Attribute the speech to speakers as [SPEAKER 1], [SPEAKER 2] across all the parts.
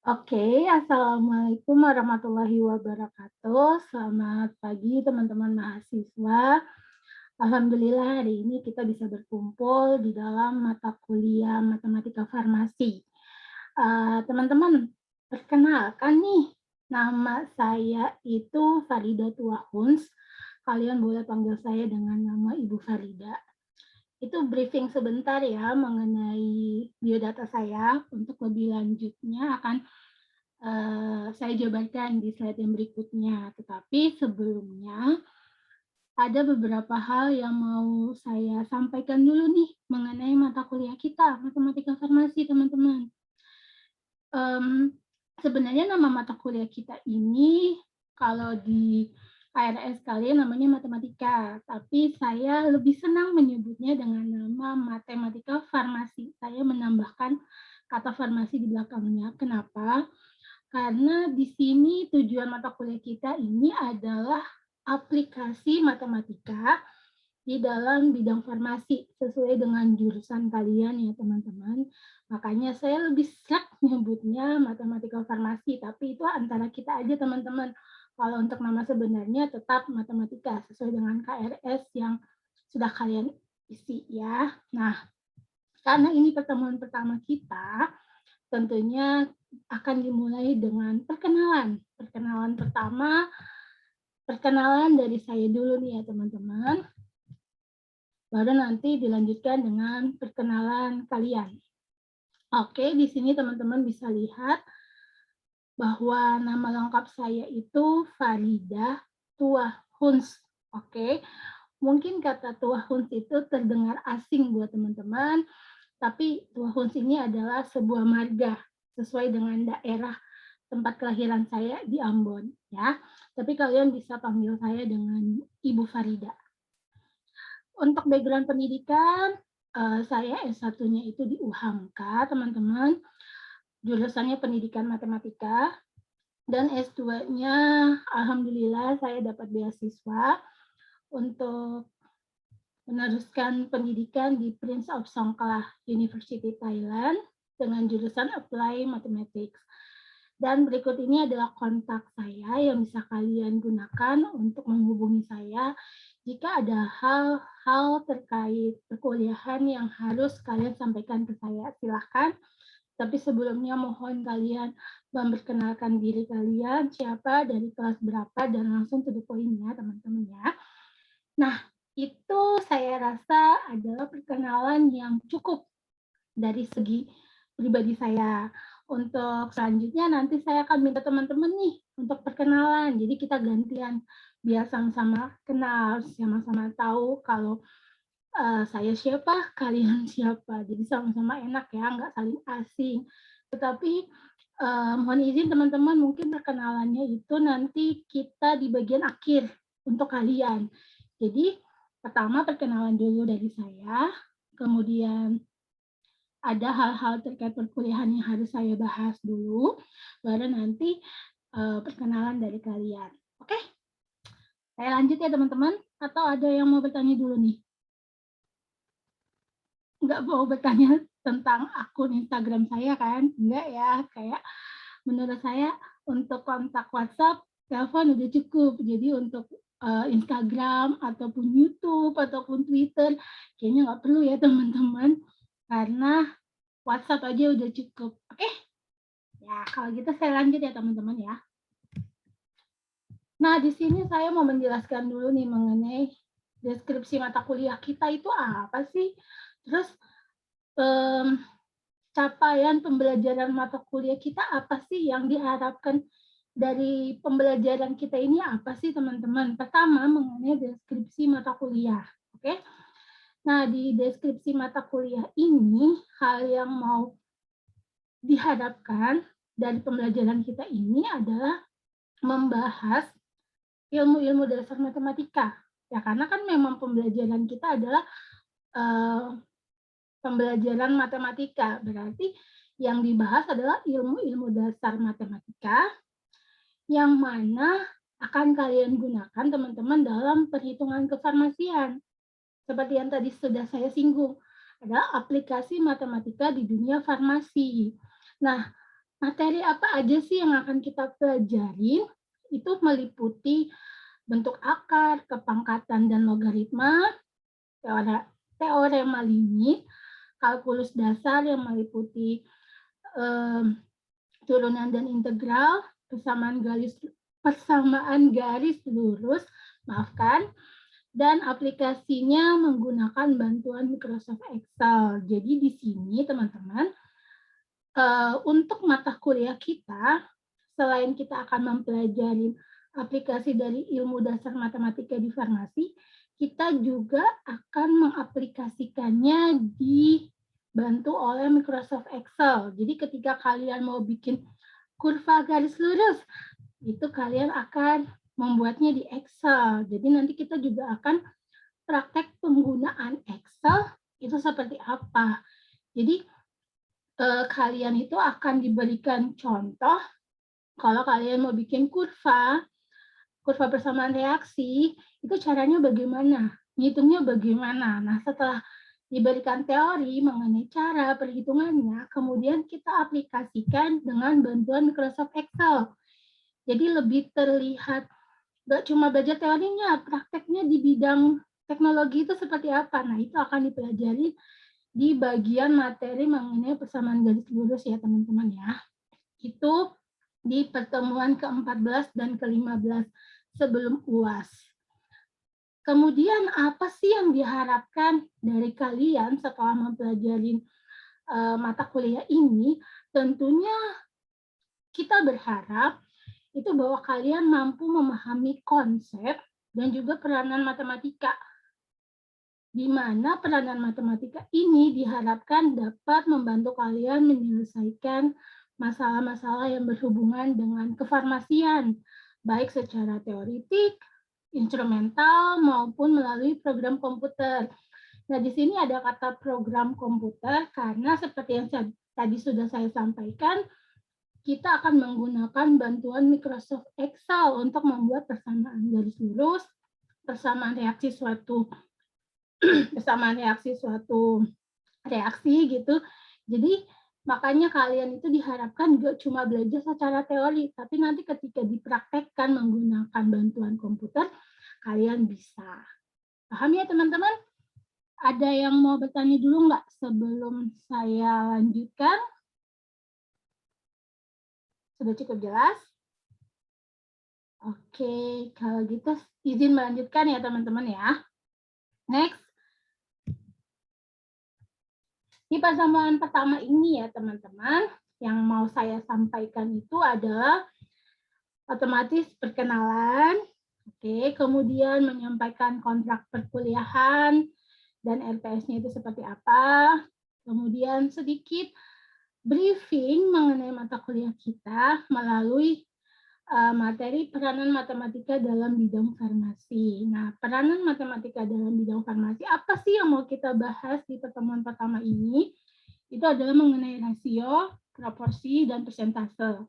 [SPEAKER 1] Oke, assalamualaikum warahmatullahi wabarakatuh. Selamat pagi teman-teman mahasiswa. Alhamdulillah hari ini kita bisa berkumpul di dalam mata kuliah Matematika Farmasi. Teman-teman, perkenalkan nih, nama saya itu Farida Tuahuns. Kalian boleh panggil saya dengan nama Ibu Farida. Itu briefing sebentar ya mengenai biodata saya. Untuk lebih lanjutnya akan saya jabarkan di slide yang berikutnya. Tetapi sebelumnya, ada beberapa hal yang mau saya sampaikan dulu nih mengenai mata kuliah kita, Matematika Farmasi, teman-teman. Mmm, Sebenarnya nama mata kuliah kita ini kalau di KRS kalian namanya matematika, tapi saya lebih senang menyebutnya dengan nama Matematika Farmasi. Saya menambahkan kata farmasi di belakangnya. Kenapa? Karena di sini tujuan mata kuliah kita ini adalah aplikasi matematika di dalam bidang farmasi sesuai dengan jurusan kalian ya teman-teman. Makanya saya lebih sreg nyebutnya matematika farmasi, tapi itu antara kita aja teman-teman. Kalau untuk nama sebenarnya tetap matematika sesuai dengan KRS yang sudah kalian isi ya. Nah, karena ini pertemuan pertama kita, tentunya akan dimulai dengan perkenalan. Perkenalan pertama, perkenalan dari saya dulu nih ya teman-teman. Baru nanti dilanjutkan dengan perkenalan kalian. Oke, di sini teman-teman bisa lihat bahwa nama lengkap saya itu Farida Tuahuns. Oke, mungkin kata Tuahuns itu terdengar asing buat teman-teman, tapi Tuahuns ini adalah sebuah marga sesuai dengan daerah tempat kelahiran saya di Ambon ya. Tapi kalian bisa panggil saya dengan Ibu Farida. Untuk background pendidikan, saya S1-nya itu di UHAMKA, teman-teman. Jurusannya pendidikan matematika. Dan S2-nya, alhamdulillah saya dapat beasiswa untuk meneruskan pendidikan di Prince of Songkla University Thailand dengan jurusan Apply Mathematics. Dan berikut ini adalah kontak saya yang bisa kalian gunakan untuk menghubungi saya jika ada hal-hal terkait perkuliahan yang harus kalian sampaikan ke saya. Silahkan. Tapi sebelumnya mohon kalian memperkenalkan diri kalian, siapa, dari kelas berapa, dan langsung to the point ya teman-teman ya. Nah, itu saya rasa adalah perkenalan yang cukup dari segi pribadi saya. Untuk selanjutnya nanti saya akan minta teman-teman nih untuk perkenalan. Jadi kita gantian biar sama-sama kenal, sama-sama tahu kalau saya siapa, kalian siapa. Jadi sama-sama enak ya, nggak saling asing. Tetapi mohon izin teman-teman, mungkin perkenalannya itu nanti kita di bagian akhir untuk kalian. Jadi pertama perkenalan dulu dari saya, kemudian ada hal-hal terkait perkuliahan yang harus saya bahas dulu, baru nanti perkenalan dari kalian. Oke, saya lanjut ya teman-teman, atau ada yang mau bertanya dulu nih? Nggak mau bertanya tentang akun Instagram saya kan? Enggak ya, kayak menurut saya untuk kontak WhatsApp, telepon udah cukup. Jadi untuk Instagram ataupun YouTube ataupun Twitter kayaknya nggak perlu ya teman-teman, karena WhatsApp aja udah cukup. Oke? Ya, kalau gitu saya lanjut ya teman-teman ya. Nah, di sini saya mau menjelaskan dulu nih mengenai deskripsi mata kuliah kita itu apa sih? Terus um, capaian pembelajaran mata kuliah kita apa sih yang diharapkan dari pembelajaran kita ini apa sih teman-teman? Pertama mengenai deskripsi mata kuliah. Oke. Nah, di deskripsi mata kuliah ini hal yang mau dihadapkan dari pembelajaran kita ini adalah membahas ilmu-ilmu dasar matematika. Ya, karena kan memang pembelajaran kita adalah pembelajaran matematika. Berarti yang dibahas adalah ilmu-ilmu dasar matematika yang mana akan kalian gunakan teman-teman dalam perhitungan kefarmasian. Seperti yang tadi sudah saya singgung, adalah aplikasi matematika di dunia farmasi. Nah, materi apa aja sih yang akan kita pelajarin? Itu meliputi bentuk akar, kepangkatan dan logaritma, teorema limit, kalkulus dasar yang meliputi turunan dan integral, persamaan garis lurus, maafkan, dan aplikasinya menggunakan bantuan Microsoft Excel. Jadi di sini teman-teman, untuk mata kuliah kita, selain kita akan mempelajari aplikasi dari ilmu dasar matematika di farmasi, kita juga akan mengaplikasikannya dibantu oleh Microsoft Excel. Jadi ketika kalian mau bikin kurva garis lurus, itu kalian akan membuatnya di Excel. Jadi nanti kita juga akan praktek penggunaan Excel itu seperti apa. Jadi kalian itu akan diberikan contoh kalau kalian mau bikin kurva persamaan reaksi, itu caranya bagaimana, ngitungnya bagaimana. Nah, setelah diberikan teori mengenai cara perhitungannya, kemudian kita aplikasikan dengan bantuan Microsoft Excel. Jadi lebih terlihat, nggak cuma belajar teorinya, prakteknya di bidang teknologi itu seperti apa. Nah, itu akan dipelajari di bagian materi mengenai persamaan garis lurus ya teman-teman ya. Itu di pertemuan ke-14 dan ke-15 sebelum UAS. Kemudian apa sih yang diharapkan dari kalian setelah mempelajari mata kuliah ini? Tentunya kita berharap itu bahwa kalian mampu memahami konsep dan juga peranan matematika, di mana peranan matematika ini diharapkan dapat membantu kalian menyelesaikan masalah-masalah yang berhubungan dengan kefarmasian, baik secara teoritik, instrumental, maupun melalui program komputer. Nah, di sini ada kata program komputer karena seperti yang tadi sudah saya sampaikan, kita akan menggunakan bantuan Microsoft Excel untuk membuat persamaan garis lurus, persamaan reaksi suatu reaksi gitu. Jadi makanya kalian itu diharapkan gak cuma belajar secara teori, tapi nanti ketika dipraktekkan menggunakan bantuan komputer, kalian bisa. Paham ya teman-teman? Ada yang mau bertanya dulu nggak sebelum saya lanjutkan? Sudah cukup jelas? Oke, kalau gitu izin melanjutkan ya teman-teman ya. Next. Di pertemuan pertama ini ya teman-teman, yang mau saya sampaikan itu adalah otomatis perkenalan, oke, kemudian menyampaikan kontrak perkuliahan dan RPS-nya itu seperti apa, kemudian sedikit briefing mengenai mata kuliah kita melalui materi peranan matematika dalam bidang farmasi. Nah, peranan matematika dalam bidang farmasi, apa sih yang mau kita bahas di pertemuan pertama ini? Itu adalah mengenai rasio, proporsi, dan persentase.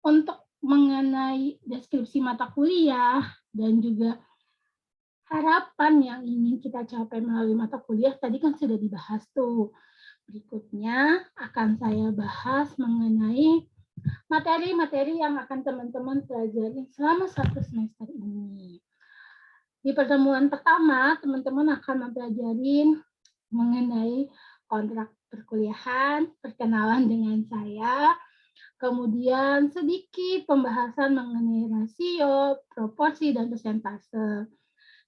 [SPEAKER 1] Untuk mengenai deskripsi mata kuliah dan juga harapan yang ingin kita capai melalui mata kuliah, tadi kan sudah dibahas tuh. Berikutnya akan saya bahas mengenai materi-materi yang akan teman-teman pelajari selama 1 semester ini. Di pertemuan pertama, teman-teman akan mempelajari mengenai kontrak perkuliahan, perkenalan dengan saya, kemudian sedikit pembahasan mengenai rasio, proporsi, dan persentase.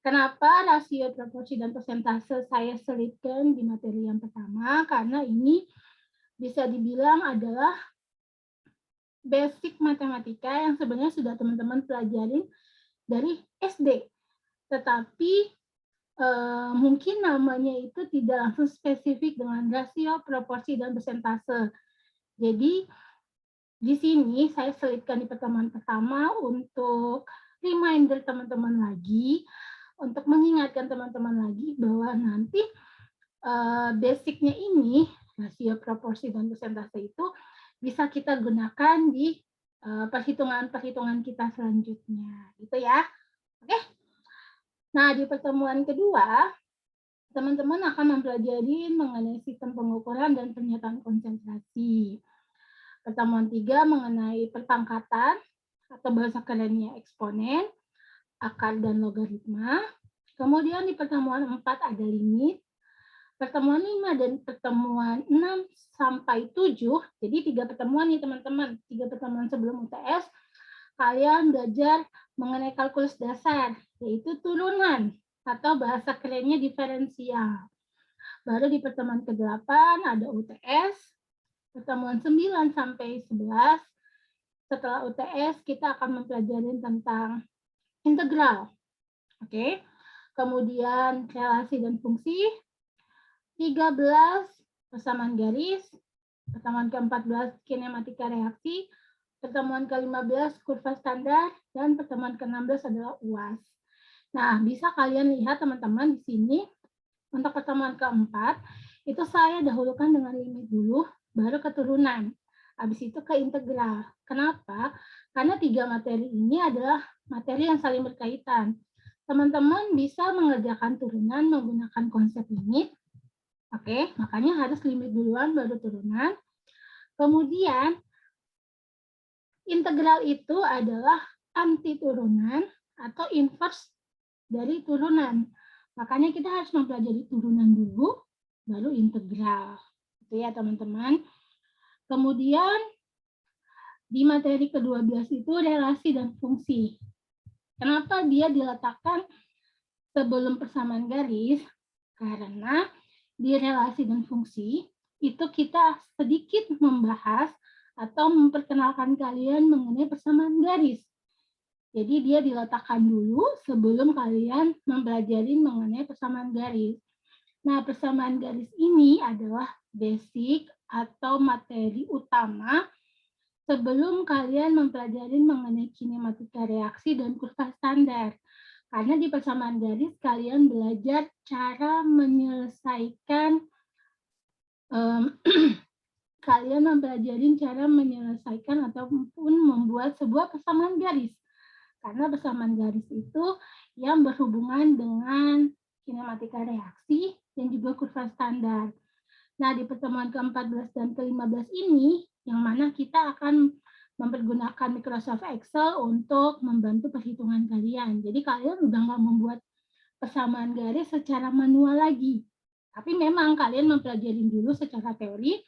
[SPEAKER 1] Kenapa rasio, proporsi, dan persentase saya selipkan di materi yang pertama? Karena ini bisa dibilang adalah basic matematika yang sebenarnya sudah teman-teman pelajarin dari SD. Tetapi mungkin namanya itu tidak langsung spesifik dengan rasio, proporsi, dan persentase. Jadi di sini saya selipkan di pertemuan pertama untuk reminder teman-teman lagi, untuk mengingatkan teman-teman lagi bahwa nanti basicnya ini, rasio, proporsi, dan persentase itu bisa kita gunakan di perhitungan-perhitungan kita selanjutnya, gitu ya. Oke. Nah, di pertemuan kedua, teman-teman akan mempelajari mengenai sistem pengukuran dan pernyataan konsentrasi. Pertemuan 3 mengenai perpangkatan atau bahasa kerennya eksponen, akar dan logaritma. Kemudian di pertemuan 4 ada limit. Pertemuan 5 dan pertemuan 6 sampai 7, jadi 3 pertemuan nih teman-teman, 3 pertemuan sebelum UTS, kalian belajar mengenai kalkulus dasar, yaitu turunan atau bahasa kerennya diferensial. Baru di pertemuan ke-8 ada UTS, pertemuan 9 sampai 11. Setelah UTS kita akan mempelajari tentang integral. Oke. Kemudian relasi dan fungsi. 13 persamaan garis. Pertemuan ke-14 kinematika reaksi. Pertemuan ke-15 kurva standar dan pertemuan ke-16 adalah UAS. Nah, bisa kalian lihat teman-teman di sini untuk pertemuan keempat itu saya dahulukan dengan limit dulu, baru keturunan. Habis itu ke integral. Kenapa? Karena 3 materi ini adalah materi yang saling berkaitan. Teman-teman bisa mengerjakan turunan menggunakan konsep limit. Oke, makanya harus limit duluan baru turunan. Kemudian integral itu adalah anti turunan atau inverse dari turunan. Makanya kita harus mempelajari turunan dulu, baru integral. Itu ya teman-teman. Kemudian di materi ke-12 itu relasi dan fungsi. Kenapa dia diletakkan sebelum persamaan garis? Karena di relasi dan fungsi itu kita sedikit membahas atau memperkenalkan kalian mengenai persamaan garis. Jadi dia diletakkan dulu sebelum kalian mempelajari mengenai persamaan garis. Nah, persamaan garis ini adalah basic atau materi utama sebelum kalian mempelajari mengenai kinematika reaksi dan kurva standar. Karena di persamaan garis kalian belajar cara menyelesaikan kalian mempelajari cara menyelesaikan ataupun membuat sebuah persamaan garis. Karena persamaan garis itu yang berhubungan dengan kinematika reaksi dan juga kurva standar. Nah, di pertemuan ke-14 dan ke-15 ini, yang mana kita akan mempergunakan Microsoft Excel untuk membantu perhitungan kalian. Jadi kalian udah nggak membuat persamaan garis secara manual lagi. Tapi memang kalian mempelajari dulu secara teori,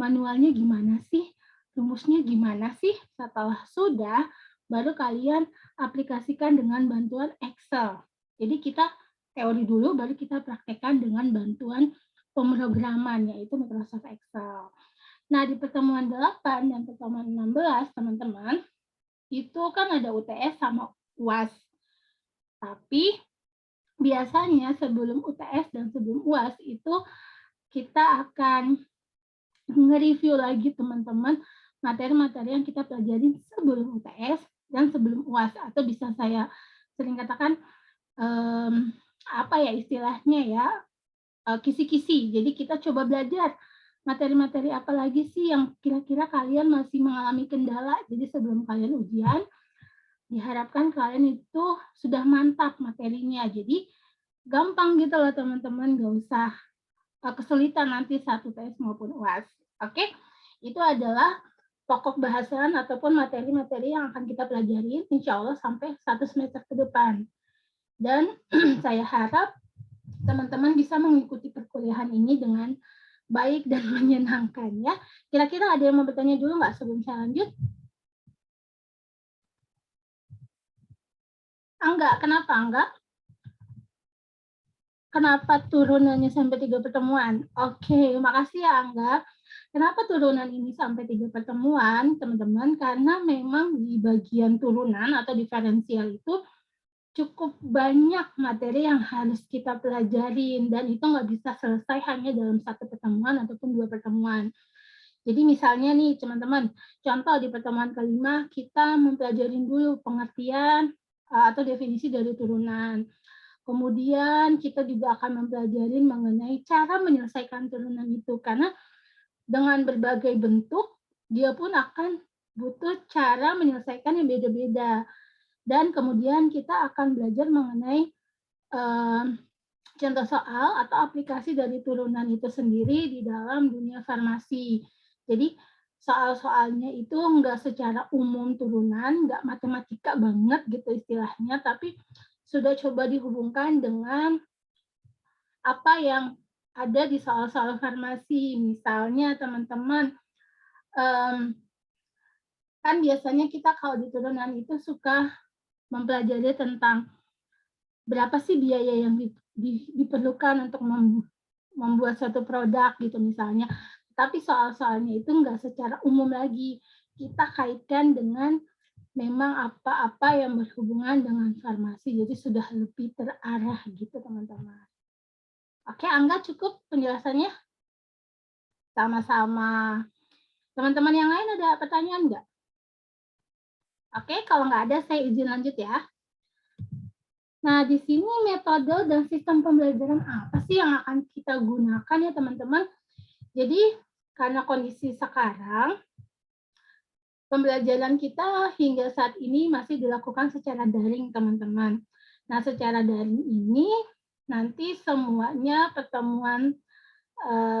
[SPEAKER 1] manualnya gimana sih, rumusnya gimana sih. Setelah sudah, baru kalian aplikasikan dengan bantuan Excel. Jadi kita teori dulu, baru kita praktekkan dengan bantuan pemrograman, yaitu Microsoft Excel. Nah, di pertemuan 8 dan pertemuan 16, teman-teman, itu kan ada UTS sama UAS. Tapi biasanya sebelum UTS dan sebelum UAS itu kita akan nge-review lagi teman-teman materi-materi yang kita pelajari sebelum UTS dan sebelum UAS, atau bisa saya sering katakan apa ya istilahnya ya, kisi-kisi. Jadi kita coba belajar materi-materi apa lagi sih yang kira-kira kalian masih mengalami kendala. Jadi sebelum kalian ujian, diharapkan kalian itu sudah mantap materinya. Jadi gampang gitu loh teman-teman, nggak usah kesulitan nanti saat UTS maupun UAS. Oke, itu adalah pokok bahasan ataupun materi-materi yang akan kita pelajari insya Allah sampai 1 semester ke depan. Dan saya harap teman-teman bisa mengikuti perkuliahan ini dengan baik dan menyenangkan ya. Kira-kira ada yang mau bertanya dulu nggak sebelum saya lanjut? Enggak, kenapa enggak? Kenapa turunannya sampai 3 pertemuan? Oke, makasih ya Angga. Kenapa turunan ini sampai 3 pertemuan, teman-teman? Karena memang di bagian turunan atau diferensial itu cukup banyak materi yang harus kita pelajarin, dan itu nggak bisa selesai hanya dalam 1 pertemuan ataupun 2 pertemuan. Jadi misalnya nih teman-teman, contoh di pertemuan ke-5 kita mempelajari dulu pengertian atau definisi dari turunan. Kemudian kita juga akan mempelajari mengenai cara menyelesaikan turunan itu, karena dengan berbagai bentuk, dia pun akan butuh cara menyelesaikan yang beda-beda. Dan kemudian kita akan belajar mengenai contoh soal atau aplikasi dari turunan itu sendiri di dalam dunia farmasi. Jadi soal-soalnya itu nggak secara umum turunan, nggak matematika banget gitu istilahnya, tapi sudah coba dihubungkan dengan apa yang ada di soal-soal farmasi. Misalnya teman-teman, kan biasanya kita kalau di turunan itu suka mempelajari tentang berapa sih biaya yang diperlukan untuk membuat suatu produk gitu misalnya. Tapi soal-soalnya itu nggak secara umum lagi. Kita kaitkan dengan memang apa-apa yang berhubungan dengan farmasi. Jadi sudah lebih terarah gitu teman-teman. Oke, Angga cukup penjelasannya? Sama-sama. Teman-teman yang lain ada pertanyaan nggak? Oke, kalau nggak ada saya izin lanjut ya. Nah, di sini metode dan sistem pembelajaran apa sih yang akan kita gunakan ya teman-teman? Jadi, karena kondisi sekarang, pembelajaran kita hingga saat ini masih dilakukan secara daring, teman-teman. Nah, secara daring ini, nanti semuanya pertemuan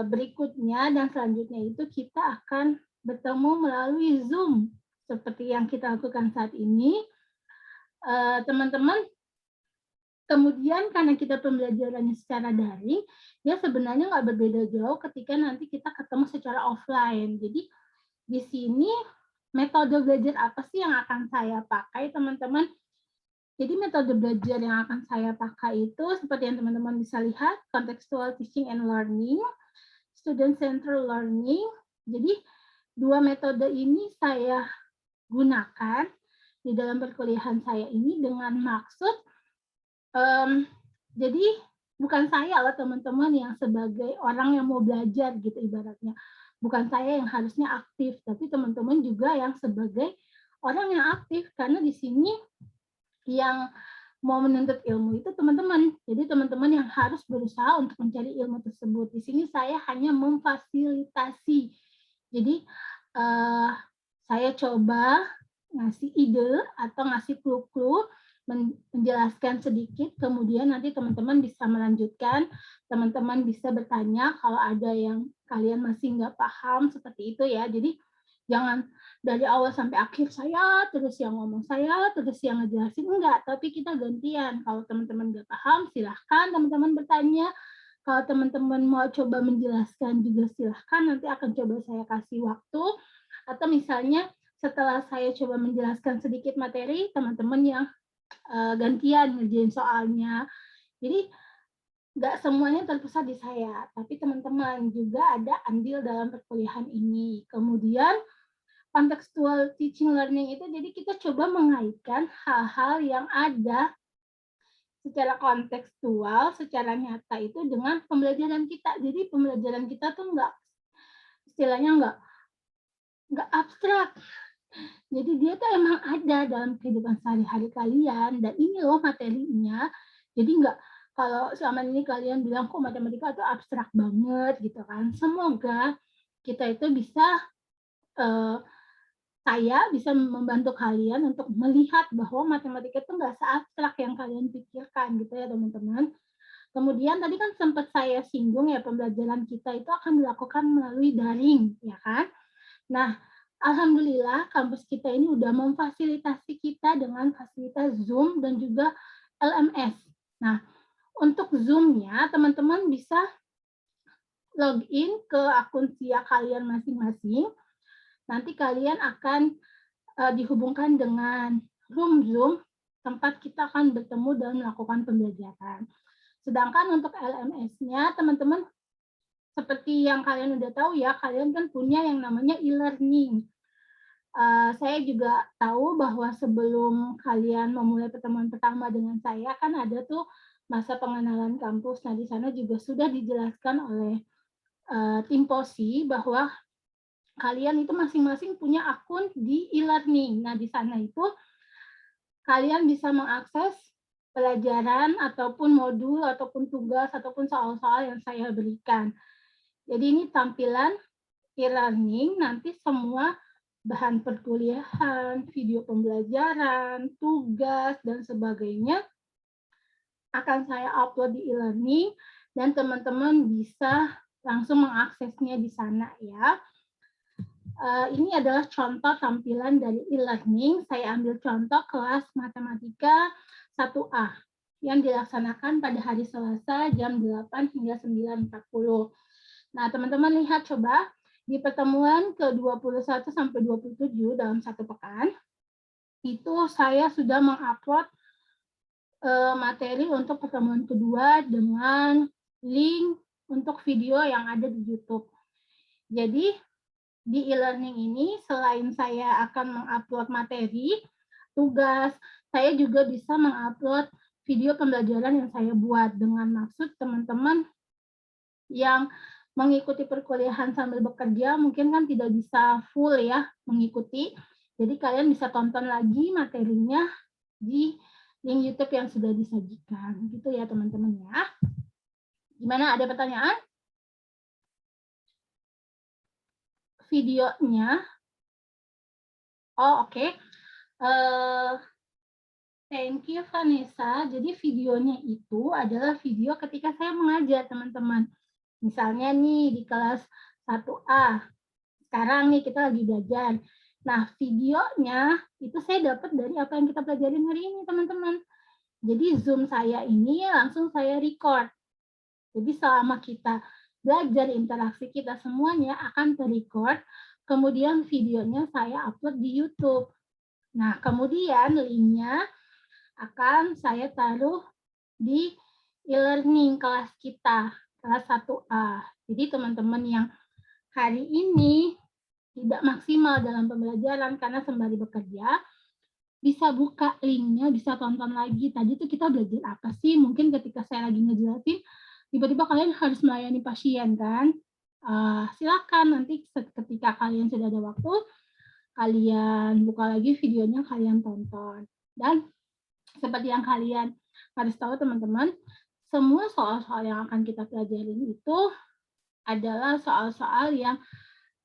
[SPEAKER 1] berikutnya dan selanjutnya itu kita akan bertemu melalui Zoom. Seperti yang kita lakukan saat ini. Teman-teman, kemudian karena kita pembelajarannya secara daring, ya sebenarnya nggak berbeda jauh ketika nanti kita ketemu secara offline. Jadi di sini metode belajar apa sih yang akan saya pakai, teman-teman? Jadi metode belajar yang akan saya pakai itu seperti yang teman-teman bisa lihat, contextual teaching and learning, student centered learning. Jadi dua metode ini saya gunakan di dalam perkuliahan saya ini dengan maksud jadi bukan saya lah teman-teman yang sebagai orang yang mau belajar gitu ibaratnya. Bukan saya yang harusnya aktif, tapi teman-teman juga yang sebagai orang yang aktif karena di sini yang mau menuntut ilmu itu teman-teman. Jadi teman-teman yang harus berusaha untuk mencari ilmu tersebut. Di sini saya hanya memfasilitasi. Jadi saya coba ngasih ide atau ngasih clue-clue, menjelaskan sedikit, kemudian nanti teman-teman bisa melanjutkan, teman-teman bisa bertanya kalau ada yang kalian masih nggak paham, seperti itu ya. Jadi jangan dari awal sampai akhir saya terus yang ngomong, saya terus yang ngejelasin, enggak, tapi kita gantian. Kalau teman-teman nggak paham, silahkan teman-teman bertanya. Kalau teman-teman mau coba menjelaskan juga silahkan, nanti akan coba saya kasih waktu. Atau misalnya setelah saya coba menjelaskan sedikit materi, teman-teman yang gantian ngerjain soalnya. Jadi nggak semuanya terpusat di saya, tapi teman-teman juga ada andil dalam perkuliahan ini. Kemudian contextual teaching learning itu jadi kita coba mengaitkan hal-hal yang ada secara kontekstual, secara nyata itu dengan pembelajaran kita. Jadi pembelajaran kita tuh nggak, istilahnya nggak abstrak. Jadi dia tuh emang ada dalam kehidupan sehari-hari kalian, dan ini loh materinya. Jadi nggak, kalau selama ini kalian bilang kok matematika itu abstrak banget gitu kan. Semoga kita itu bisa saya bisa membantu kalian untuk melihat bahwa matematika itu nggak seabstrak yang kalian pikirkan gitu ya teman-teman. Kemudian tadi kan sempat saya singgung ya, pembelajaran kita itu akan dilakukan melalui daring, ya kan? Nah, alhamdulillah kampus kita ini udah memfasilitasi kita dengan fasilitas Zoom dan juga LMS. Nah, untuk Zoom-nya teman-teman bisa login ke akun SIA kalian masing-masing. Nanti kalian akan dihubungkan dengan room Zoom, tempat kita akan bertemu dan melakukan pembelajaran. Sedangkan untuk LMS-nya, teman-teman, seperti yang kalian udah tahu ya, kalian kan punya yang namanya e-learning. Saya juga tahu bahwa sebelum kalian memulai pertemuan pertama dengan saya, kan ada tuh masa pengenalan kampus. Nah, di sana juga sudah dijelaskan oleh tim POSI bahwa kalian itu masing-masing punya akun di e-learning. Nah, di sana itu kalian bisa mengakses pelajaran ataupun modul ataupun tugas ataupun soal-soal yang saya berikan. Jadi ini tampilan e-learning, nanti semua bahan perkuliahan, video pembelajaran, tugas, dan sebagainya akan saya upload di e-learning dan teman-teman bisa langsung mengaksesnya di sana ya. Ini adalah contoh tampilan dari e-learning. Saya ambil contoh kelas matematika 1A yang dilaksanakan pada hari Selasa jam 8 hingga 9.40. Nah, teman-teman lihat coba di pertemuan ke-21 sampai 27 dalam satu pekan, itu saya sudah mengupload materi untuk pertemuan kedua dengan link untuk video yang ada di YouTube. Jadi di e-learning ini selain saya akan mengupload materi, tugas, saya juga bisa mengupload video pembelajaran yang saya buat dengan maksud teman-teman yang mengikuti perkuliahan sambil bekerja mungkin kan tidak bisa full ya mengikuti. Jadi kalian bisa tonton lagi materinya di link YouTube yang sudah disajikan. Gitu ya teman-teman ya. Gimana, ada pertanyaan? Videonya. Oh, oke. Thank you Vanessa. Jadi videonya itu adalah video ketika saya mengajar teman-teman. Misalnya nih di kelas 1A. Sekarang nih kita lagi belajar. Nah, videonya itu saya dapat dari apa yang kita pelajarin hari ini, teman-teman. Jadi Zoom saya ini langsung saya record. Jadi selama kita belajar, interaksi kita semuanya akan ter-record, kemudian videonya saya upload di YouTube. Nah, kemudian linknya akan saya taruh di e-learning kelas kita, kelas 1A. Jadi teman-teman yang hari ini tidak maksimal dalam pembelajaran karena sembari bekerja, bisa buka linknya, bisa tonton lagi. Tadi tuh kita belajar apa sih? Mungkin ketika saya lagi ngejelasin, tiba-tiba kalian harus melayani pasien kan? Silakan nanti ketika kalian sudah ada waktu, kalian buka lagi videonya, kalian tonton. Dan seperti yang kalian harus tahu teman-teman, semua soal-soal yang akan kita pelajarin itu adalah soal-soal yang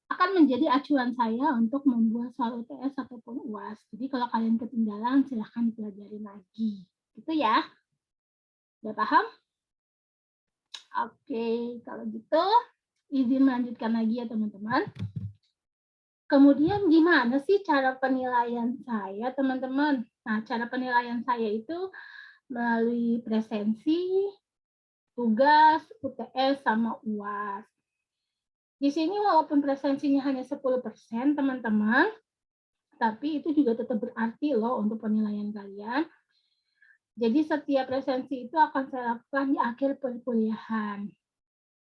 [SPEAKER 1] akan menjadi acuan saya untuk membuat soal UTS ataupun UAS. Jadi kalau kalian ketinggalan, silahkan dipelajari lagi. Gitu ya. Udah paham? Oke, kalau gitu izin melanjutkan lagi ya teman-teman. Kemudian gimana sih cara penilaian saya teman-teman? Nah, cara penilaian saya itu melalui presensi, tugas, UTS, sama UAS. Di sini walaupun presensinya hanya 10%, teman-teman, tapi itu juga tetap berarti loh untuk penilaian kalian. Jadi setiap presensi itu akan saya lakukan di akhir perkuliahan.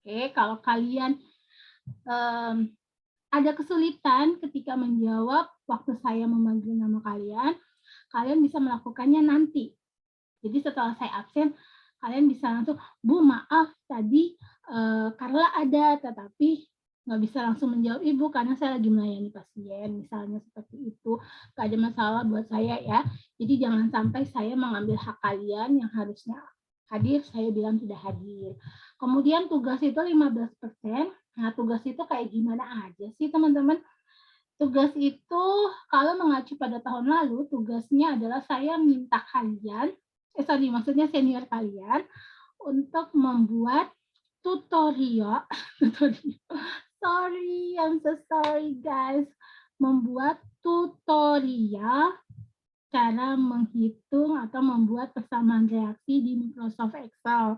[SPEAKER 1] Oke, kalau kalian ada kesulitan ketika menjawab waktu saya memanggil nama kalian, kalian bisa melakukannya nanti. Jadi setelah saya absen, kalian bisa langsung, Bu maaf tadi Carla ada, tetapi nggak bisa langsung menjawab Ibu karena saya lagi melayani pasien, misalnya seperti itu. Nggak ada masalah buat saya ya. Jadi jangan sampai saya mengambil hak kalian yang harusnya hadir, saya bilang tidak hadir. Kemudian tugas itu 15%. Nah, tugas itu kayak gimana aja sih teman-teman? Tugas itu kalau mengacu pada tahun lalu, tugasnya adalah saya minta kalian, maksudnya senior kalian, untuk membuat tutorial, sorry, I'm so sorry guys, membuat tutorial cara menghitung atau membuat persamaan reaksi di Microsoft Excel.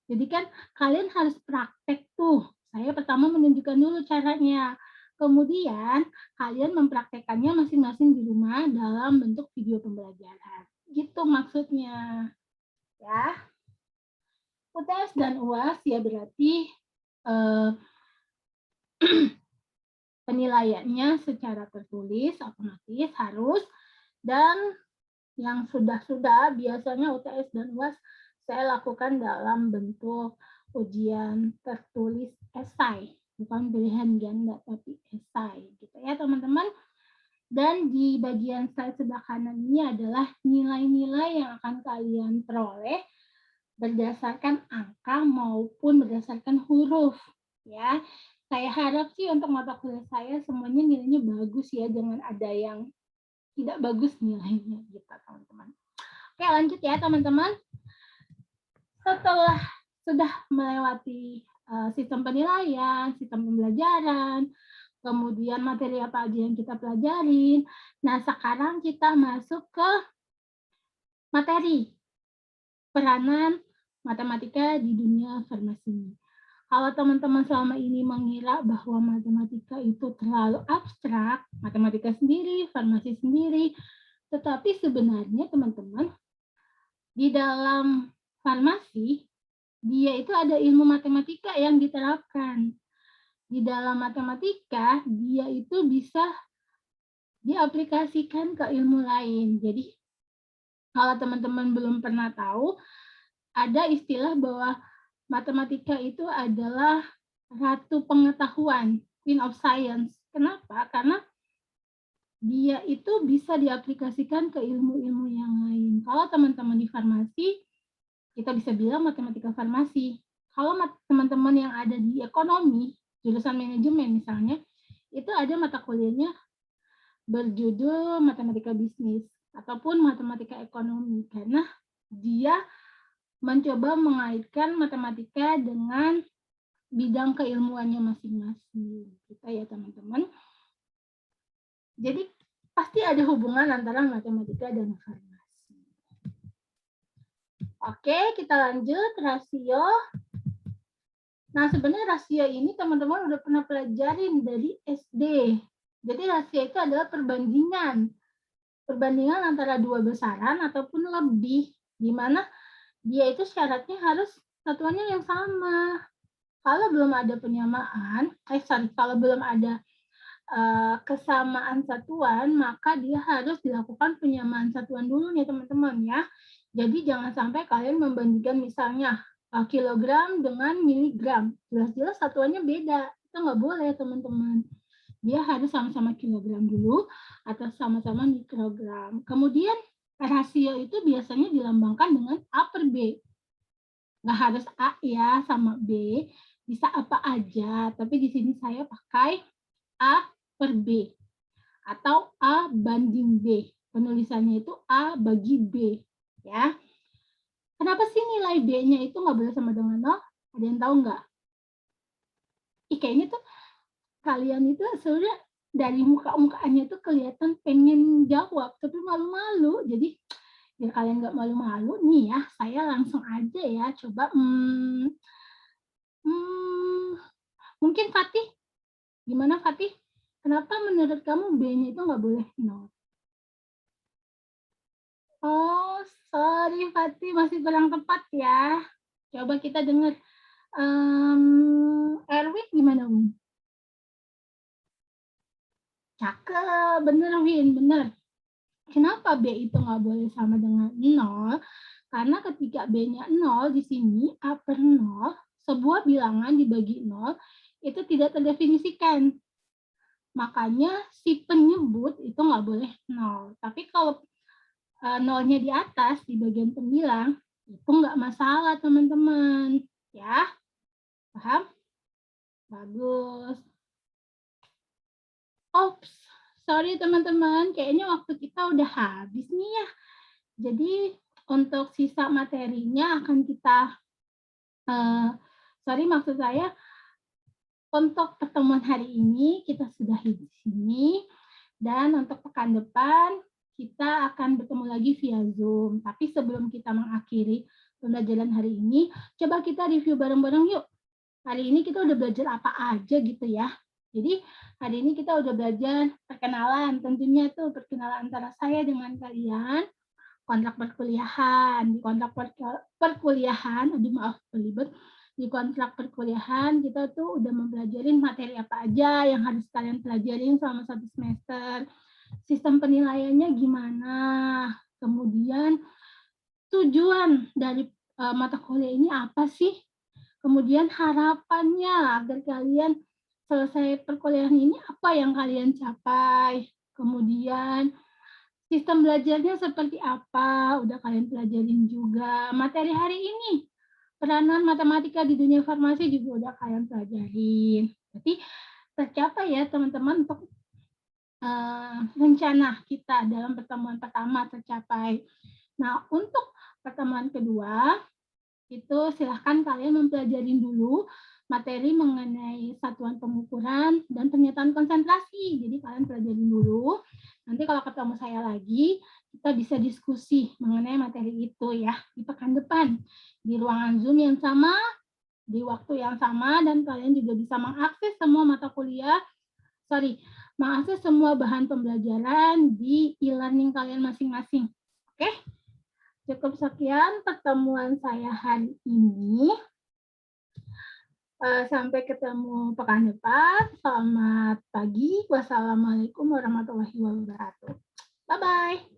[SPEAKER 1] Jadi kan kalian harus praktek tuh. Saya pertama menunjukkan dulu caranya. Kemudian kalian mempraktekannya masing-masing di rumah dalam bentuk video pembelajaran. Gitu maksudnya. Ya. UTS dan UAS ya berarti penilaiannya secara tertulis otomatis harus, dan yang sudah biasanya UTS dan UAS saya lakukan dalam bentuk ujian tertulis esai, bukan pilihan ganda tapi esai gitu ya teman-teman. Dan di bagian slide sebelah kanan ini adalah nilai-nilai yang akan kalian peroleh berdasarkan angka maupun berdasarkan huruf ya. Saya harap sih untuk mata kuliah saya semuanya nilainya bagus ya, jangan ada yang tidak bagus nilainya gitu teman-teman. Oke, lanjut ya teman-teman. Setelah sudah melewati sistem penilaian, sistem pembelajaran, kemudian materi apa aja yang kita pelajarin. Nah, sekarang kita masuk ke materi peranan matematika di dunia farmasi. Kalau teman-teman selama ini mengira bahwa matematika itu terlalu abstrak, matematika sendiri, farmasi sendiri, tetapi sebenarnya teman-teman, di dalam farmasi, dia itu ada ilmu matematika yang diterapkan. Di dalam matematika, dia itu bisa diaplikasikan ke ilmu lain. Jadi, kalau teman-teman belum pernah tahu, ada istilah bahwa matematika itu adalah ratu pengetahuan, queen of science. Kenapa? Karena dia itu bisa diaplikasikan ke ilmu-ilmu yang lain. Kalau teman-teman di farmasi, kita bisa bilang matematika farmasi. Kalau teman-teman yang ada di ekonomi, jurusan manajemen misalnya, itu ada mata kuliahnya berjudul matematika bisnis ataupun matematika ekonomi, karena dia mencoba mengaitkan matematika dengan bidang keilmuannya masing-masing. Kita ya teman-teman. Jadi pasti ada hubungan antara matematika dan farmasi. Oke, kita lanjut rasio. Nah, sebenarnya rasio ini teman-teman udah pernah pelajarin dari SD. Jadi rasio itu adalah perbandingan. Perbandingan antara dua besaran ataupun lebih, di mana dia itu syaratnya harus satuannya yang sama. Kalau belum ada penyamaan, kalau belum ada kesamaan satuan, maka dia harus dilakukan penyamaan satuan dulu nih teman-teman ya. Jadi jangan sampai kalian membandingkan misalnya kilogram dengan miligram. Jelas-jelas satuannya beda. Itu nggak boleh teman-teman. Dia harus sama-sama kilogram dulu atau sama-sama mikrogram. Kemudian rasio itu biasanya dilambangkan dengan A per B. Nggak harus A ya sama B, bisa apa aja. Tapi di sini saya pakai A per B atau A banding B. Penulisannya itu A bagi B. Ya. Kenapa sih nilai B-nya itu nggak boleh sama dengan 0? Ada yang tahu nggak? Kayaknya tuh kalian itu sebenarnya dari muka-mukanya tuh kelihatan pengen jawab, tapi malu-malu. Jadi biar kalian nggak malu-malu nih ya, saya langsung aja ya coba. Mungkin Fatih, gimana Fatih? Kenapa menurut kamu B-nya itu nggak boleh 0? Oh, sorry Fatih, masih kurang tepat ya. Coba kita dengar. Erwin gimana, Win? Cakep, bener Win, bener. Kenapa B itu nggak boleh sama dengan 0? Karena ketika B-nya 0 di sini, A per 0, sebuah bilangan dibagi 0, itu tidak terdefinisikan. Makanya si penyebut itu nggak boleh 0. Tapi kalau nolnya di atas, di bagian pembilang, itu nggak masalah teman-teman. Ya, paham? Bagus. Ops, sorry teman-teman, kayaknya waktu kita udah habis nih ya. Jadi untuk sisa materinya akan kita, maksud saya untuk pertemuan hari ini kita sudahi di sini, dan untuk pekan depan kita akan bertemu lagi via Zoom. Tapi sebelum kita mengakhiri pembelajaran hari ini, coba kita review bareng-bareng yuk. Hari ini kita udah belajar apa aja gitu ya. Jadi hari ini kita udah belajar perkenalan, tentunya tuh perkenalan antara saya dengan kalian, kontrak perkuliahan, di kontrak perkuliahan, aduh maaf belibet, di kontrak perkuliahan kita tuh udah mempelajari materi apa aja yang harus kalian pelajarin selama 1 semester, sistem penilaiannya gimana, kemudian tujuan dari mata kuliah ini apa sih, kemudian harapannya agar kalian selesai perkuliahan ini apa yang kalian capai, kemudian sistem belajarnya seperti apa, udah kalian pelajarin juga. Materi hari ini, peranan matematika di dunia farmasi juga udah kalian pelajarin. Berarti tercapai ya teman-teman untuk rencana kita dalam pertemuan pertama tercapai. Nah, untuk pertemuan kedua, itu silahkan kalian mempelajari dulu materi mengenai satuan pengukuran dan pernyataan konsentrasi. Jadi kalian pelajarin dulu. Nanti kalau ketemu saya lagi, kita bisa diskusi mengenai materi itu ya di pekan depan di ruangan Zoom yang sama, di waktu yang sama, dan kalian juga bisa mengakses semua mata kuliah, mengakses semua bahan pembelajaran di e-learning kalian masing-masing. Oke? Cukup sekian pertemuan saya hari ini. Sampai ketemu pekan depan. Selamat pagi. Wassalamualaikum warahmatullahi wabarakatuh. Bye-bye.